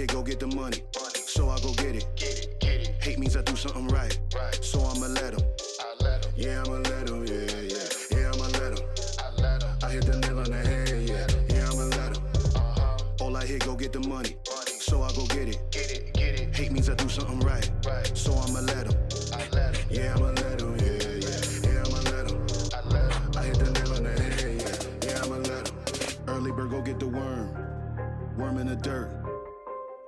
here, go get the money. So I go get it. Hate means I do something right. So I'ma let him. Yeah, I'ma let him. Yeah, I'ma let him. I hit the nail on the head. Yeah, I'ma let him. All I hear, go get the money. So I go get it. Hate means I do something right. So I'ma let him. Yeah, I'ma let him. Yeah, I'ma let him. I hit the nail on the head. Yeah, I'ma let him. Early bird, go get the worm. Worm in the dirt.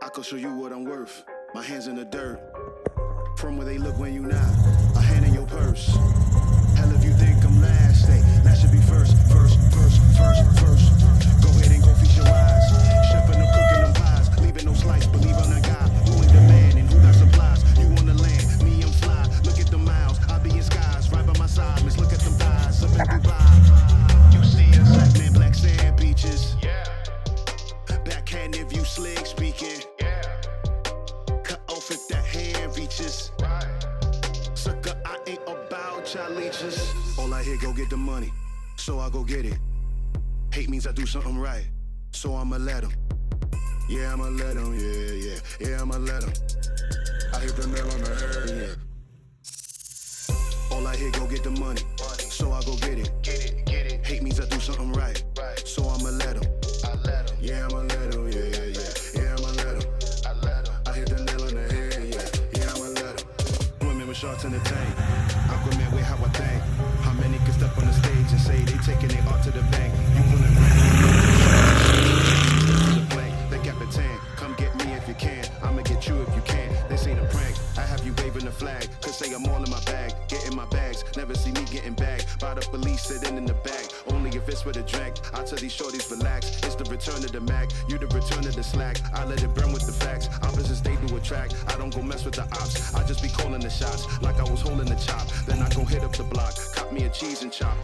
I can show you what I'm worth. My hands in the dirt. From where they look when you not. A hand in your purse. Hell if you think I'm last, hey, that should be first. Go ahead and go feast your eyes. Chefing them, cooking them pies. Leaving no slice, believe I'm the guy. Who in demand and who got supplies? You on the land, me I'm fly. Look at the miles, I be in skies. Right by my side, miss look at them thighs. Up in Dubai. You see us, black man, black sand beaches. Backhand if you slick speaking. Cut off if that hand reaches. Sucker, I ain't about y'all leeches. All I hear, go get the money. So I go get it. Hate means I do something right. So I'ma let him. Yeah, I'ma let him. Yeah, I'ma let him. I hit the nail on the head. All I hear, go get the money. So I go get it. Hate means I do something right. So I'ma let him. Yeah, I'ma let him. Yeah, I'ma let him. I hit the nail on the head. Yeah, I'ma let him. Women with shorts in the tank. Aquaman with how I think. How many can step on the stage and say they taking it all to the bank? You wanna the plank. They Capitan, come get me if you can. I'ma get you if you can. This ain't a prank. I have you waving the flag. Cause say I'm all in my bag. Getting my bags. Never see me getting bagged by the police sitting in the back. Only if it's with a drink. I tell these shorties relax. It's the return of the Mac. You the return of the slack. I let it burn with the facts. Opposites they do attract. I don't go mess with the ops. I just be calling the shots like I was holding the chop. Then I go hit up the block. Cop me a cheese and chop.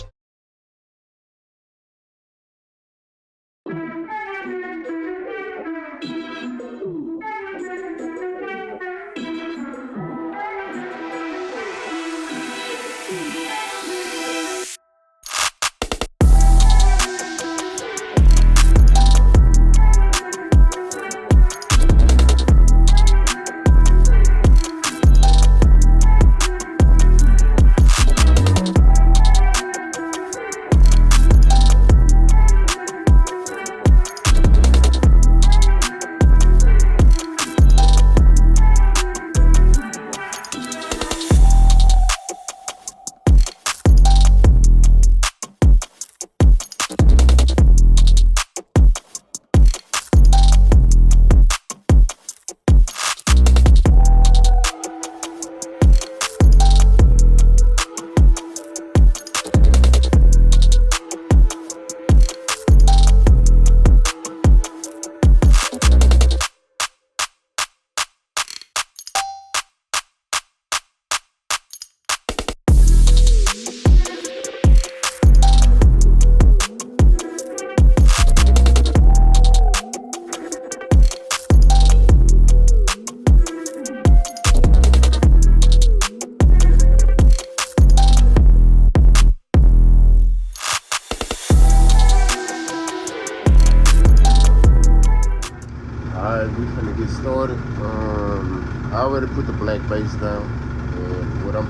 Started. I already put the black base down, and what I'm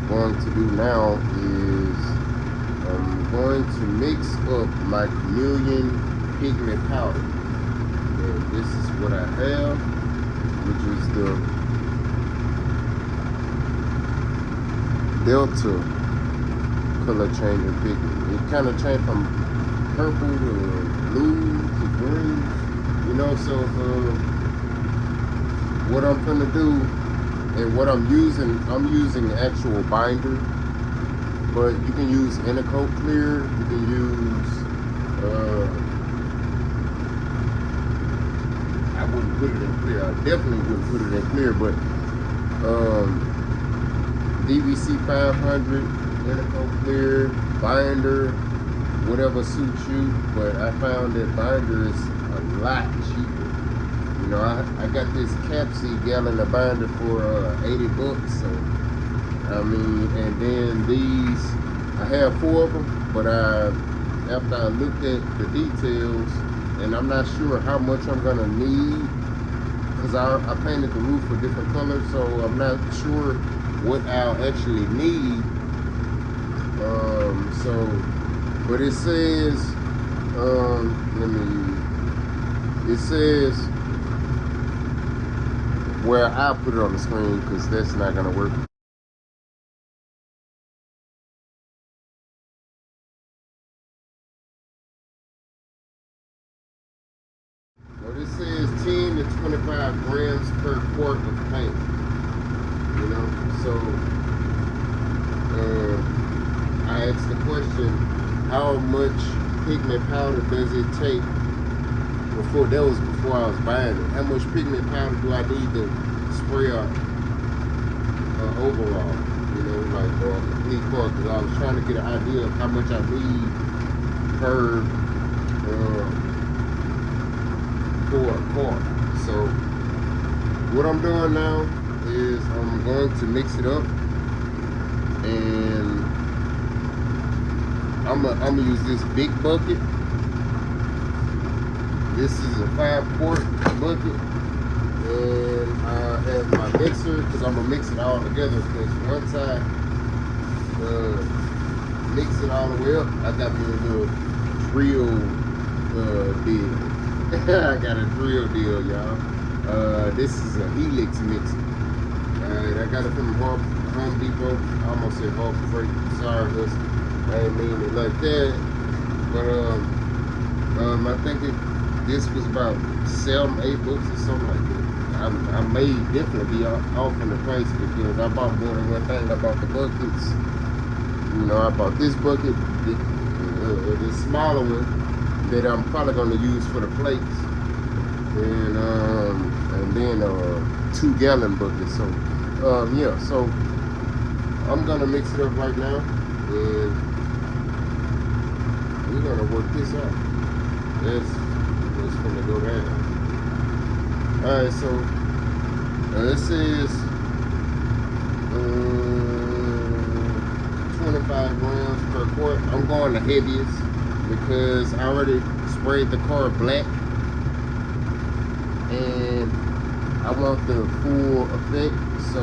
going to do now is I'm going to mix up my Chameleon pigment powder. And this is what I have, which is the Delta color changing pigment. It kind of changed from purple to blue to green, you know. So what I'm gonna do and what I'm using actual binder, but you can use Intercoat clear, you can use I wouldn't put it in clear, I definitely wouldn't put it in clear, but DVC 500, Intercoat clear, binder, whatever suits you. But I found that binder is a lot cheaper. You know, I got this capsule gallon of binder for 80 bucks. So I mean, and then these, I have 4 of them, but after I looked at the details, and I'm not sure how much I'm gonna need, because I painted the roof with different colors, so I'm not sure what I'll actually need. But it says, it says, well, I'll put it on the screen because that's not gonna work. Well, it says 10 to 25 grams per quart of paint. You know, so I asked the question, how much pigment powder does it take before, that was before I was buying it, how much pigment powder do I need to spray out overall, you know, like a complete quart, because I was trying to get an idea of how much I need per for a quart. So what I'm doing now is I'm going to mix it up, and I'm gonna use this big bucket. This is a 5-quart bucket, and I have my mixer because I'm gonna mix it all together. Because once I mix it all the way up, I got me a little drill deal. I got a drill deal, y'all. This is a helix mixer. Alright, I got it from Home Depot. I almost said Home Freight. Sorry, listen. I didn't mean it like that. But I think this was about 7, 8 bucks or something like that. I may definitely be off in the price because I bought more than one thing. I bought the buckets. You know, I bought this bucket, this smaller one that I'm probably gonna use for the flakes, and then 2-gallon bucket. So yeah, so I'm gonna mix it up right now, and we're gonna work this out. That's what's gonna go down. Alright, so this is 25 grams per quart. I'm going the heaviest because I already sprayed the car black, and I want the full effect, so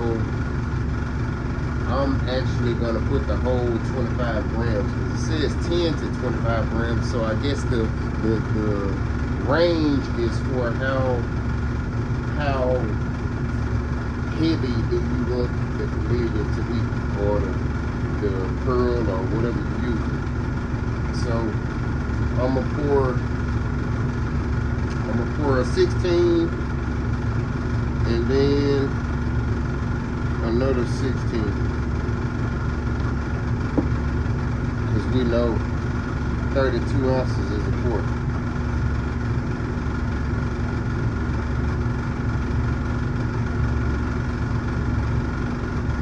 I'm actually gonna put the whole 25 grams. It says 10 to 25 grams, so I guess the range is for how heavy do you want the chameleon to be, or the pearl, or whatever you use. So I'm gonna pour a 16, and then another 16, because we know 32 ounces is a quart.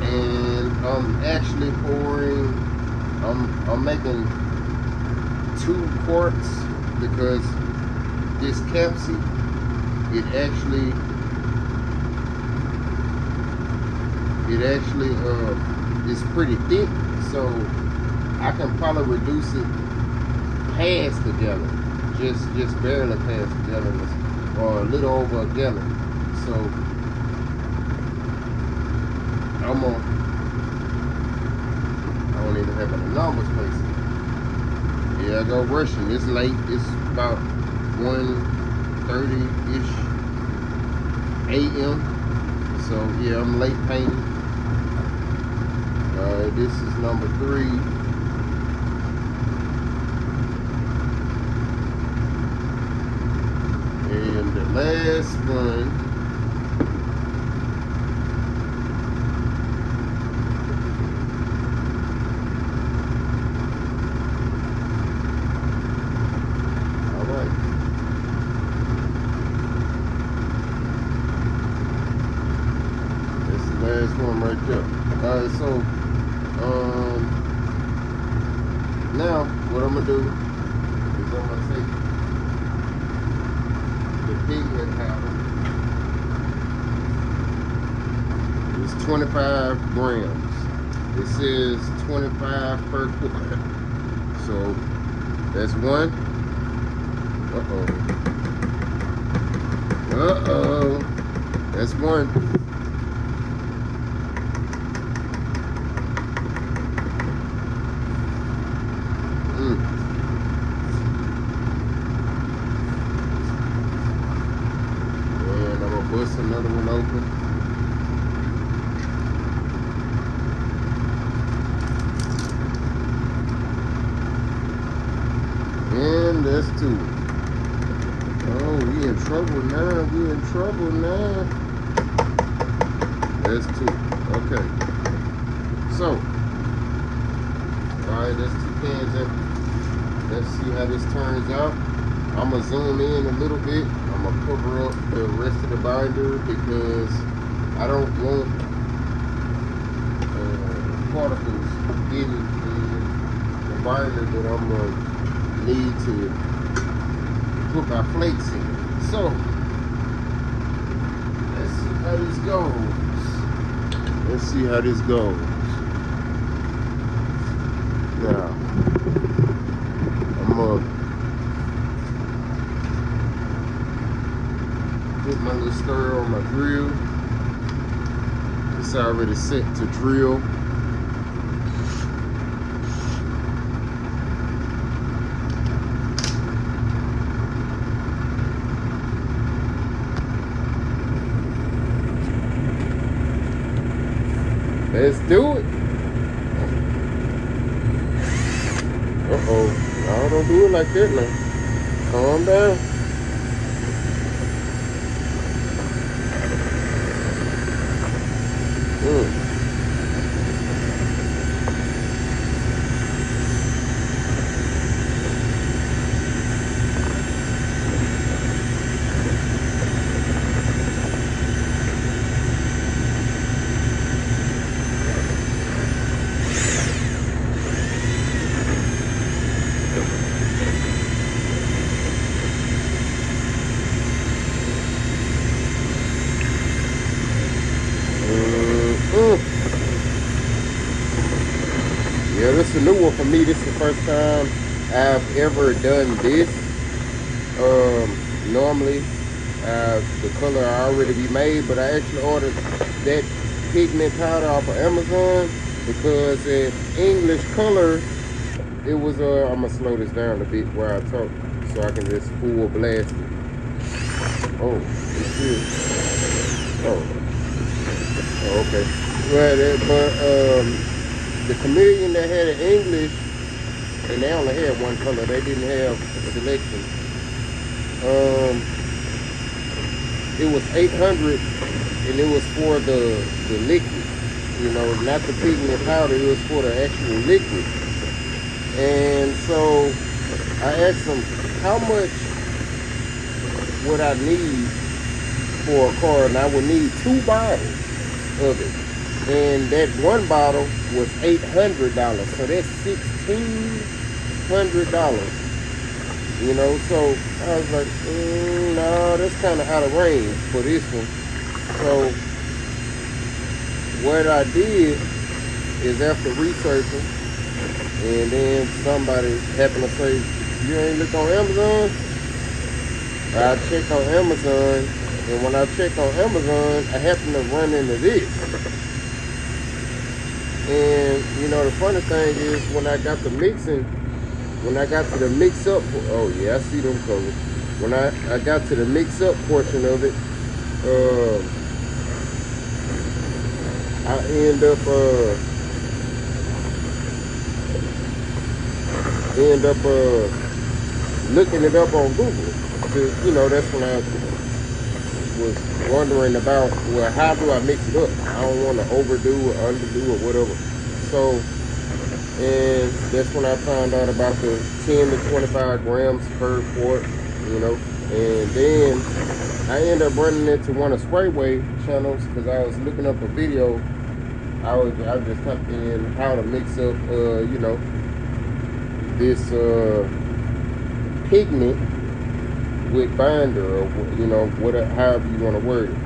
And I'm actually pouring, I'm making 2 quarts because this capsule, it actually is pretty thick, so I can probably reduce it past the gallon, just barely past the gallon, or a little over a gallon. So I don't even have an enormous place. Yeah, I go rushing. It's late. It's about 1:30-ish a.m. So yeah, I'm late painting. This is number 3. And the last one, right there. Alright, so now what I'm gonna do is I'm gonna take the pigment powder. It's 25 grams. It says 25 per quart. So that's 1. Uh-oh. That's one. And I'm gonna bust another one open. And that's two. Oh, we in trouble now. We in trouble now. That's two. Okay. So, alright, that's two cans empty. Let's see how this turns out. I'm gonna zoom in a little bit. I'm gonna cover up the rest of the binder because I don't want particles in the binder that I'm gonna need to put my flakes in. So, let's see how this goes. Let's see how this goes. Now, I'm gonna put my little stir on my drill. It's already set to drill. Let's do it. Uh-oh. No, don't do it like that now. Calm down. Yeah, this is a new one for me. This is the first time I've ever done this. Normally, the color already be made, but I actually ordered that pigment powder off of Amazon because in English color, it was, I'm gonna slow this down a bit where I talk so I can just full blast it. Oh, it's good. Oh, okay. But the Chameleon that had it in English, and they only had one color. They didn't have a selection. It was $800, and it was for the liquid. You know, not the pigment powder. It was for the actual liquid. And so I asked them, how much would I need for a car? And I would need 2 bottles of it. And that one bottle was $800, so that's $1,600. You know, so I was like, no, that's kind of out of range for this one. So what I did is, after researching, and then somebody happened to say, you ain't look on Amazon? I checked on Amazon, and when I checked on Amazon, I happened to run into this. And, you know, the funny thing is, when I got to the mix-up, oh yeah, I see them colors. When I got to the mix-up portion of it, I end up looking it up on Google. So, you know, that's when I was wondering about, well, how do I mix it up? I don't want to overdo or underdo or whatever. So, and that's when I found out about the 10 to 25 grams per quart, you know. And then I ended up running into one of Sprayway channels because I was looking up a video. I just typed in how to mix up, you know, this pigment with binder, or, you know, whatever, however you want to word it.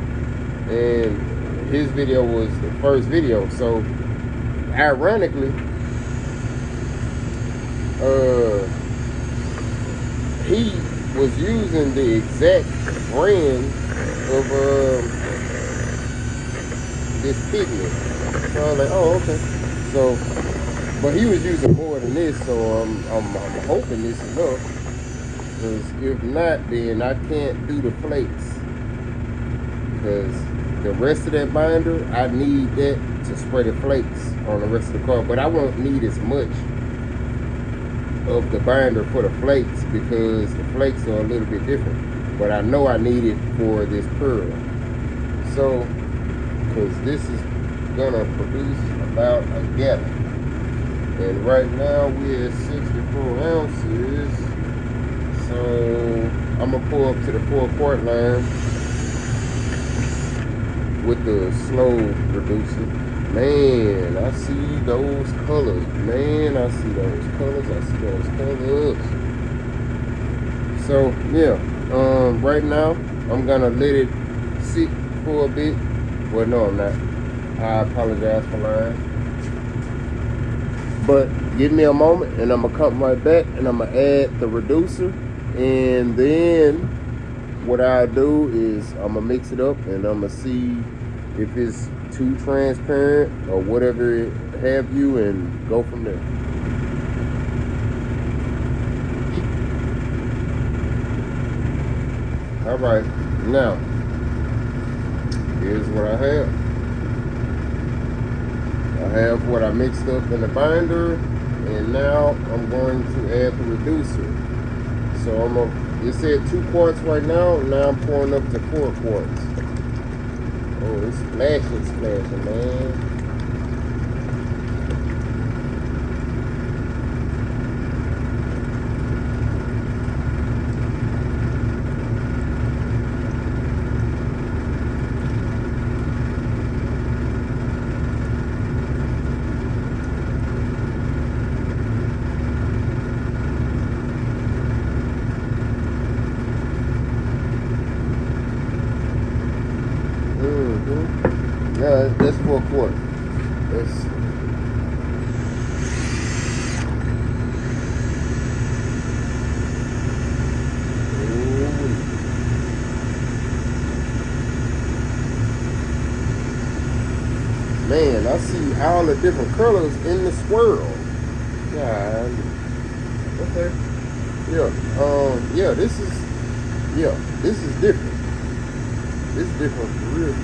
And his video was the first video. So ironically, he was using the exact brand of it's pigment. So I was like, oh, okay. So, but he was using more than this, so I'm hoping this is enough. Because if not, then I can't do the flakes. Because the rest of that binder, I need that to spray the flakes on the rest of the car. But I won't need as much of the binder for the flakes because the flakes are a little bit different. But I know I need it for this pearl. So, because this is gonna produce about a gallon. And right now we're at 64 ounces. So I'm gonna pull up to the 4-quart line with the slow reducer. Man, I see those colors. Man, I see those colors. I see those colors. So yeah, right now I'm gonna let it sit for a bit. Well, no, I'm not. I apologize for lying. But give me a moment and I'm gonna come right back and I'm gonna add the reducer. And then what I do is I'm gonna mix it up and I'm gonna see if it's too transparent or whatever it have you, and go from there. All right, now here's what I have. I have what I mixed up in the binder, and now I'm going to add the reducer. So it said 2 quarts right now. Now I'm pouring up to 4 quarts. Oh, it's splashing, man. Yeah, that's 4 quarts. That's man, I see all the different colors in the swirl. Yeah. Okay. Yeah. This is different. This is different for real.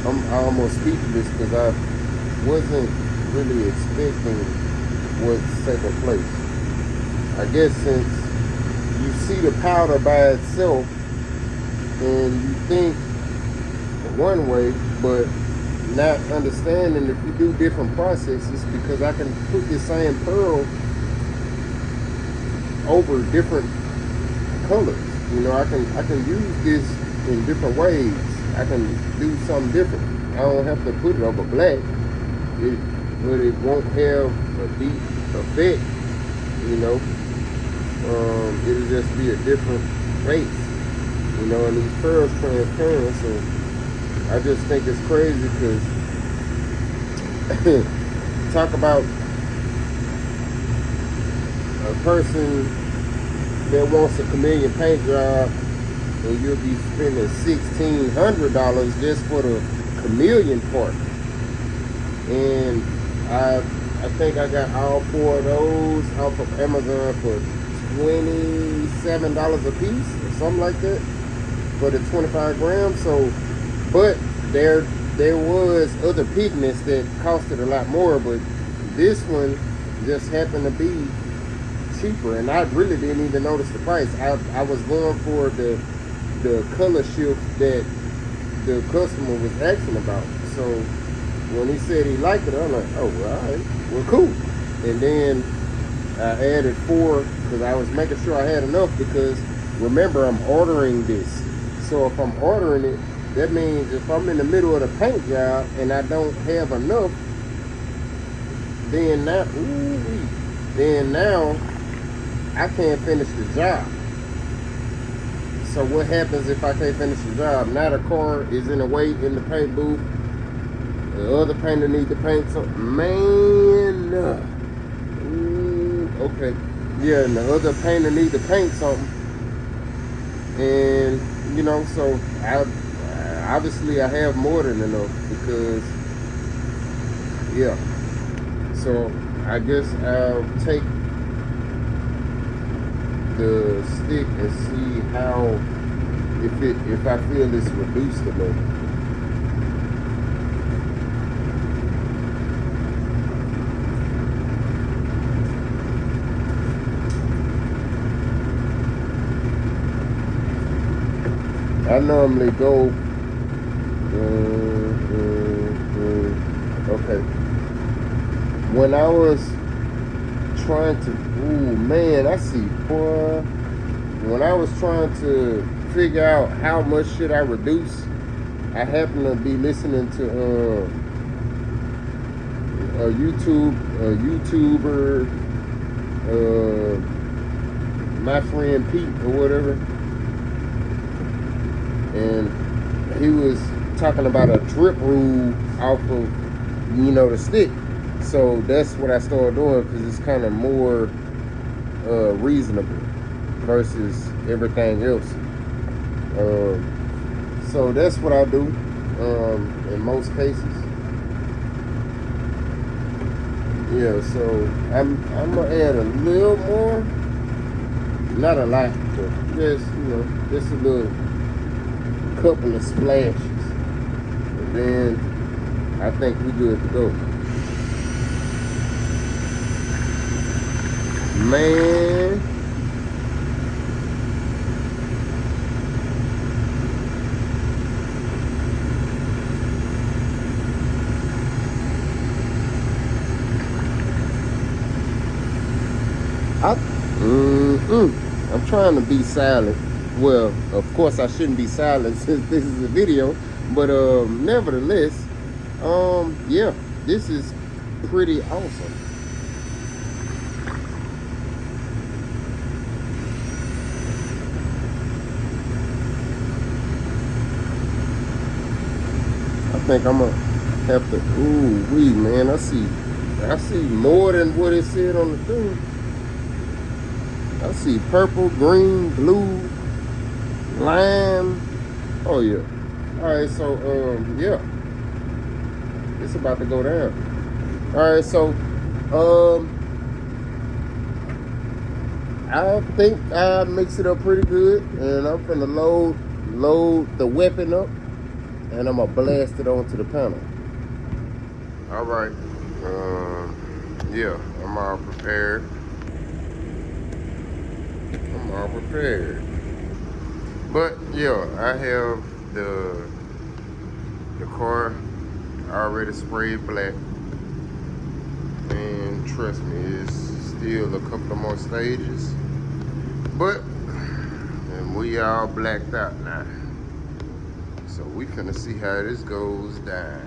I'm almost speechless because I wasn't really expecting what's taking place. I guess since you see the powder by itself and you think one way, but not understanding if you do different processes, because I can put the same pearl over different colors. You know, I can use this in different ways. I can do something different. I don't have to put it over black, but it won't have a deep effect. You know, it'll just be a different base. You know, and these pearls transparent, so I just think it's crazy because talk about a person that wants a Chameleon paint job, and you'll be spending $1,600 just for the Chameleon part. And I think I got all 4 of those off of Amazon for $27 a piece or something like that for the 25 grams. So, but there was other pigments that costed a lot more, but this one just happened to be cheaper, and I really didn't even notice the price. I was going for the color shift that the customer was asking about. So when he said he liked it, I'm like, oh, well, all right, well, cool. And then I added 4 because I was making sure I had enough, because remember, I'm ordering this. So if I'm ordering it, that means if I'm in the middle of the paint job and I don't have enough, then now I can't finish the job. So what happens if I can't finish the job? Now the car is in the way in the paint booth. The other painter needs to paint something. Man, okay. Yeah, and the other painter needs to paint something. And, you know, so obviously I have more than enough because, yeah. So I guess I'll take the stick and see how, if I feel it's reduced enough. I normally go, okay. When I was trying to, ooh man, I see, boy. When I was trying to figure out how much should I reduce, I happened to be listening to a YouTuber, my friend Pete or whatever. And he was talking about a drip rule off of, the stick. So that's what I started doing because it's kind of more reasonable versus everything else. So that's what I do in most cases. Yeah, so I'm gonna add a little more, not a lot, but just a little couple of splashes, and then I think we good to go. Man, I'm trying to be silent. Well, of course I shouldn't be silent since this is a video, but nevertheless, yeah, this is pretty awesome. I think I'm gonna have to, man, I see more than what it said on the thing. I see purple, green, blue, lime. Oh yeah. Alright, so yeah. It's about to go down. Alright, so I think I mix it up pretty good, and I'm finna load the weapon up, and I'm gonna blast it onto the panel. Alright. Yeah, I'm all prepared. But yeah, I have the car already sprayed black, and trust me, it's still a couple of more stages, but and we all blacked out now, so we finna see how this goes down.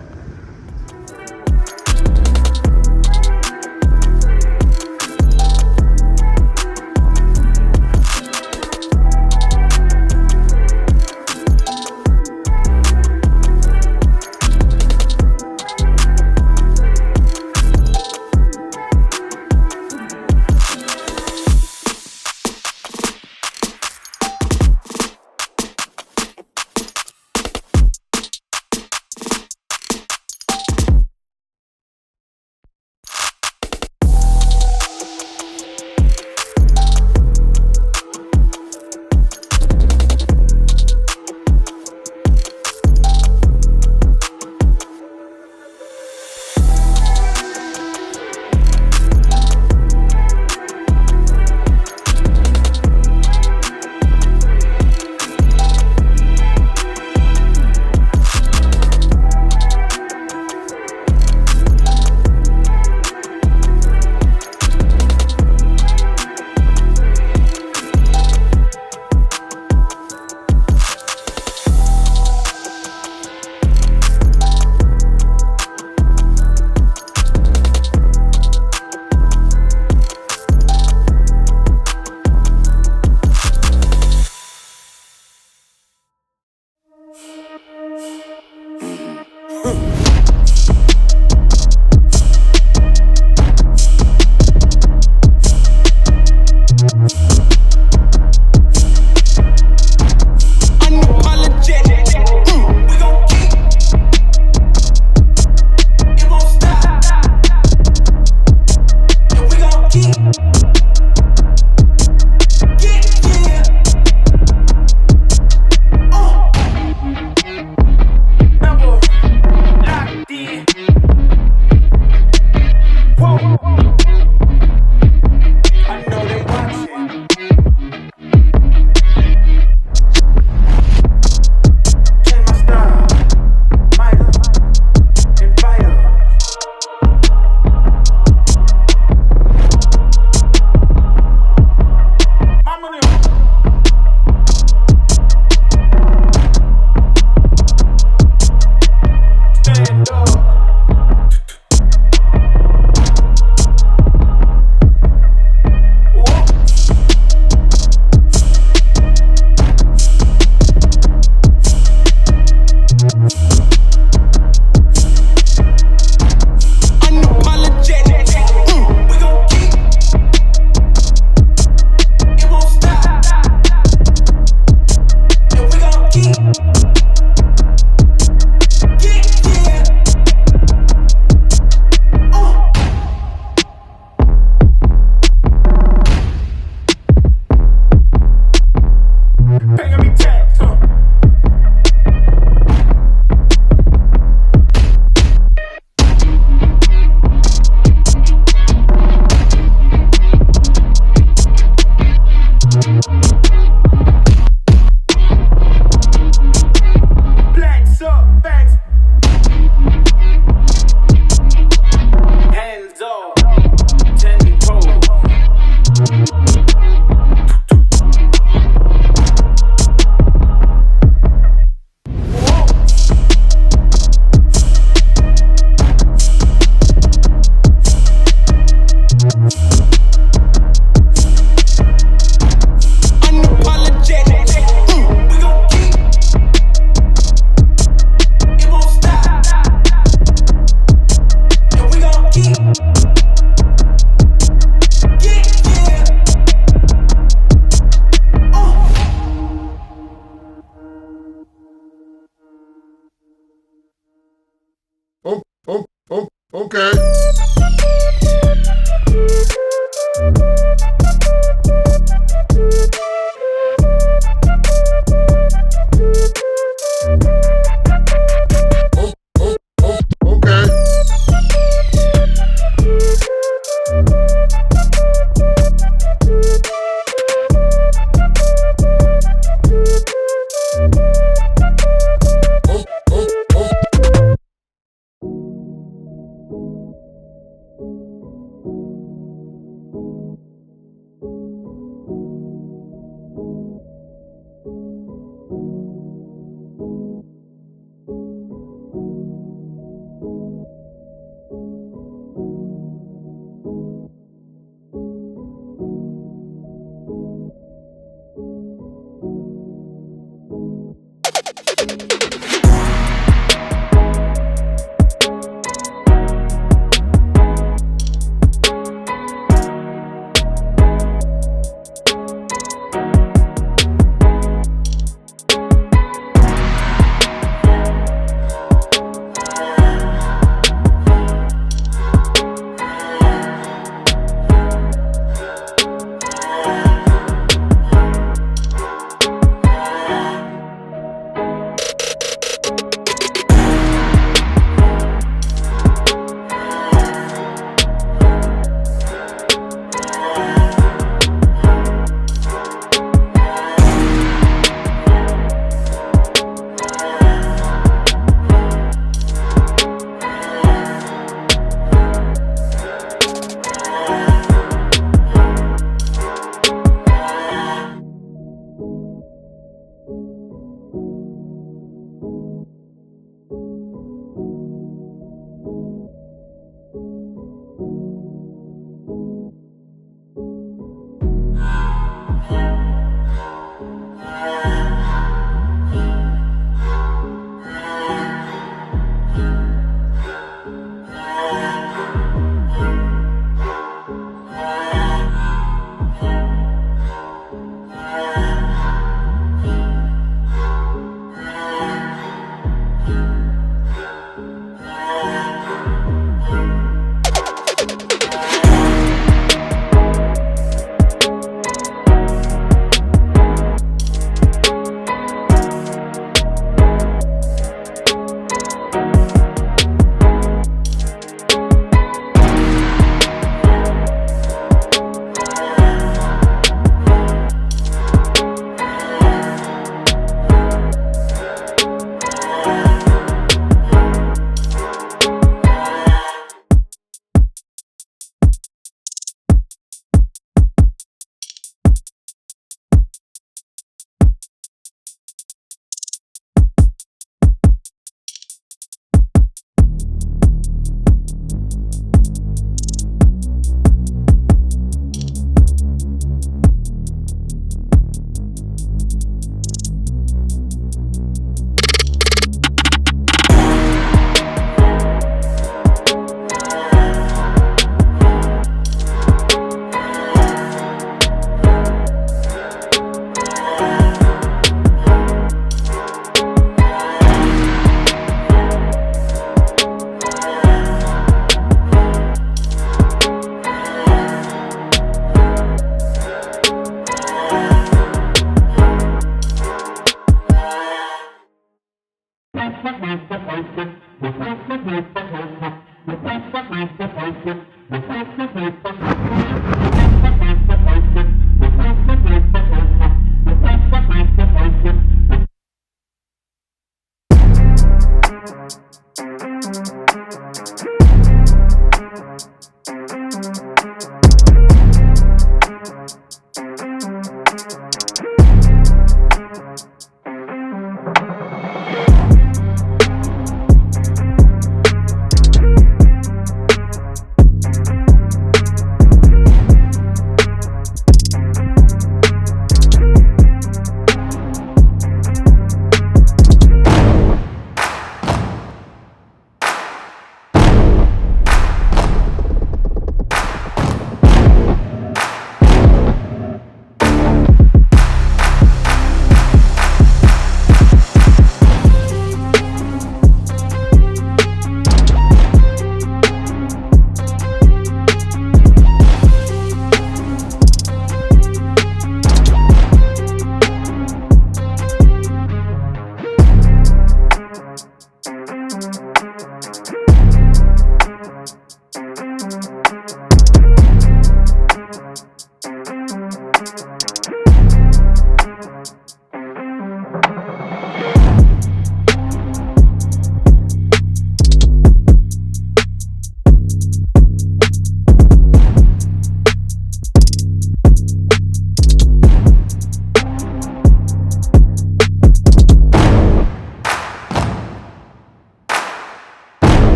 Okay.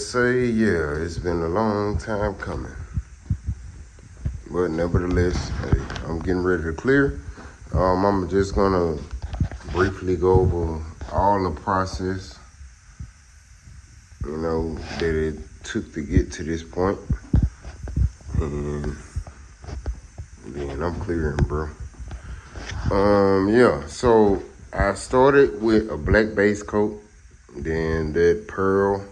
just say, yeah, it's been a long time coming. But nevertheless, hey, I'm getting ready to clear. I'm just gonna briefly go over all the process, you know, that it took to get to this point. And then I'm clearing, bro. Yeah, so I started with a black base coat, then that pearl,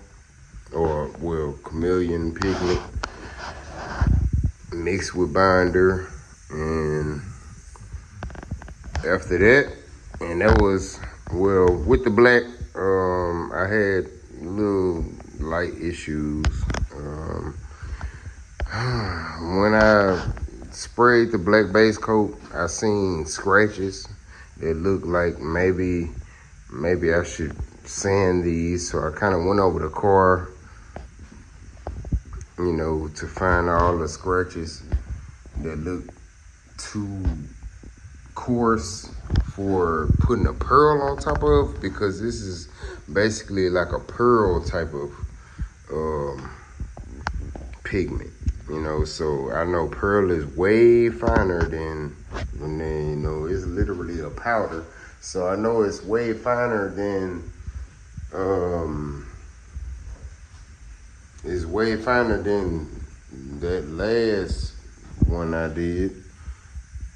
or well, chameleon pigment mixed with binder, and after that, and that was, well, with the black, I had little light issues. When I sprayed the black base coat, I seen scratches that looked like maybe I should sand these. So I kind of went over the car, you know, to find all the scratches that look too coarse for putting a pearl on top of, because this is basically like a pearl type of pigment, you know. So I know pearl is way finer than, and then, you know, it's literally a powder. So I know it's way finer than that last one I did.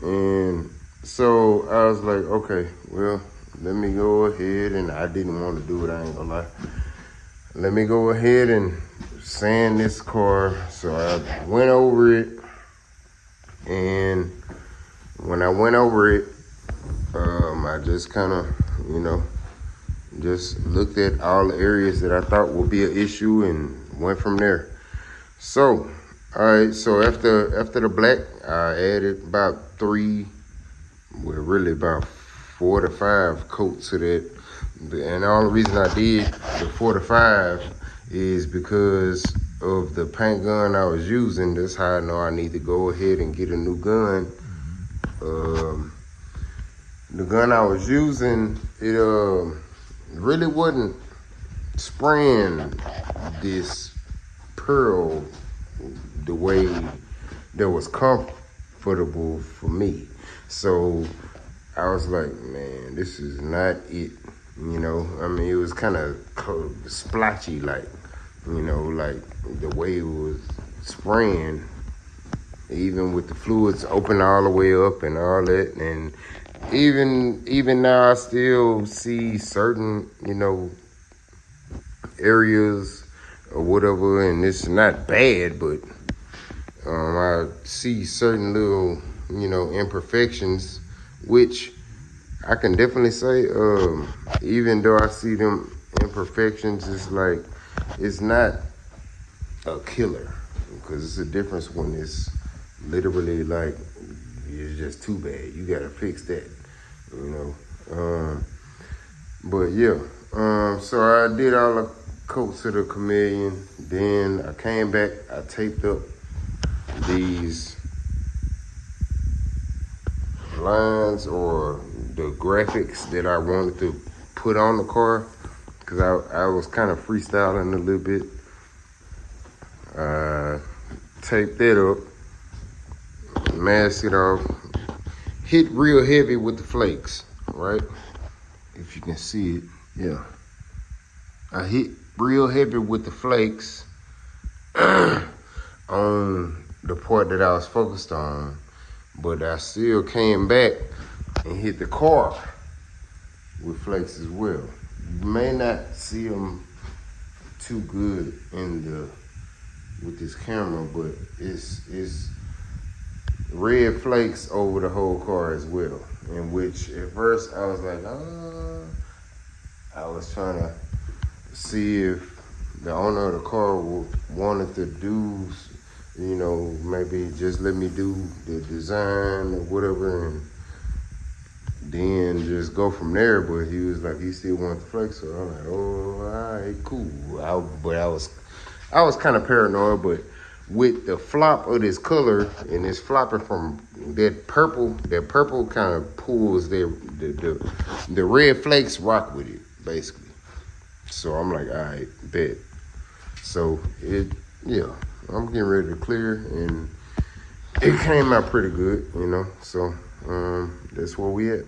And so I was like, okay, well, let me go ahead, and I didn't want to do it, I ain't gonna lie. Let me go ahead and sand this car. So I went over it, and when I went over it, I just kind of, you know, just looked at all the areas that I thought would be an issue and went from there. So, all right, so after the black, I added about about 4 to 5 coats to that. And the only reason I did the 4 to 5 is because of the paint gun I was using. That's how I know I need to go ahead and get a new gun. The gun I was using, it really wasn't spraying this pearl the way that was comfortable for me. So I was like, man, this is not it. You know, I mean, it was kind of splotchy, like, you know, like the way it was spraying, even with the fluids open all the way up and all that. And even now, I still see certain, you know, areas or whatever, and it's not bad, but I see certain little, you know, imperfections, which I can definitely say, even though I see them imperfections, it's like, it's not a killer, because it's a difference when it's literally like, it's just too bad. You gotta fix that, you know. But yeah, so I did all the coats of the chameleon. Then I came back, I taped up these lines or the graphics that I wanted to put on the car, because I was kind of freestyling a little bit. Taped that up, masked it off, hit real heavy with the flakes, right? If you can see it, yeah. I hit real heavy with the flakes on the part that I was focused on, but I still came back and hit the car with flakes as well. You may not see them too good with this camera, but it's red flakes over the whole car as well. In which at first I was like, I was trying to see if the owner of the car wanted to do, you know, maybe just let me do the design or whatever, and then just go from there. But he was like, he still wanted the flakes, so I'm like, oh, all right, cool. But I was kind of paranoid, but with the flop of this color, and it's flopping from that purple kind of pulls the red flakes rock with it, basically. So I'm like, all right, bet. So yeah, I'm getting ready to clear, and it came out pretty good, you know. So that's where we at.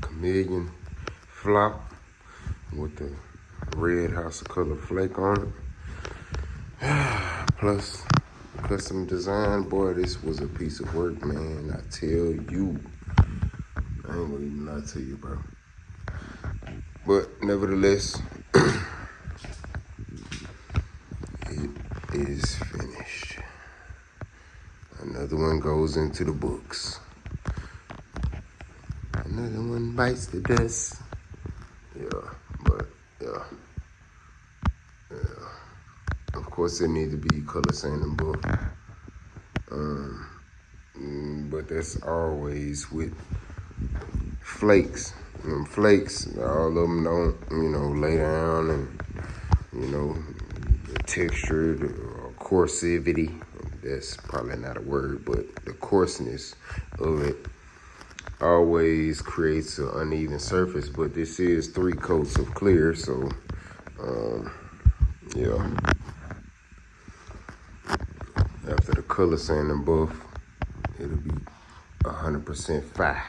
Chameleon flop with the red house of color flake on it. Plus custom design. Boy, this was a piece of work, man. I tell you. I ain't gonna even lie to you, bro. But nevertheless, it is finished. Another one goes into the books. Another one bites the dust. Yeah, but yeah. Of course, it needs to be color sanding buff. But that's always with flakes. Flakes, all of them don't, you know, lay down, and, you know, the texture, the corsivity. That's probably not a word, but the coarseness of it always creates an uneven surface. But this is 3 coats of clear, so yeah. After the color sanding buff, it'll be 100% fire.